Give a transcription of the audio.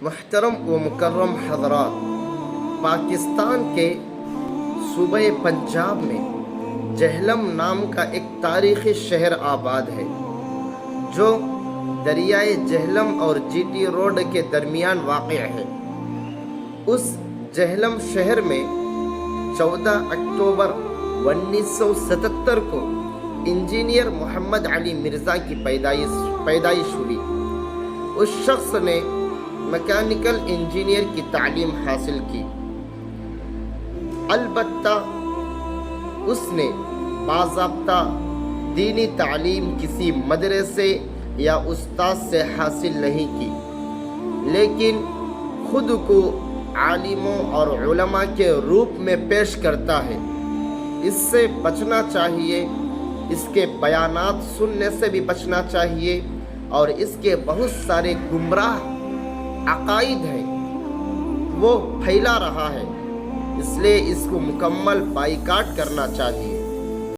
محترم و مکرم حضرات، پاکستان کے صوبہ پنجاب میں جہلم نام کا ایک تاریخی شہر آباد ہے جو دریائے جہلم اور جی ٹی روڈ کے درمیان واقع ہے۔ اس جہلم شہر میں 14 اکتوبر 1977 کو انجینئر محمد علی مرزا کی پیدائش ہوئی۔ اس شخص نے میکینیکل انجینئر کی تعلیم حاصل کی، البتہ اس نے باضابطہ دینی تعلیم کسی مدرسے یا استاد سے حاصل نہیں کی، لیکن خود کو عالموں اور علماء کے روپ میں پیش کرتا ہے۔ اس سے بچنا چاہیے، اس کے بیانات سننے سے بھی بچنا چاہیے، اور اس کے بہت سارے گمراہ عقائد ہیں وہ پھیلا رہا ہے، اس لیے اس کو مکمل بائیکاٹ کرنا چاہیے۔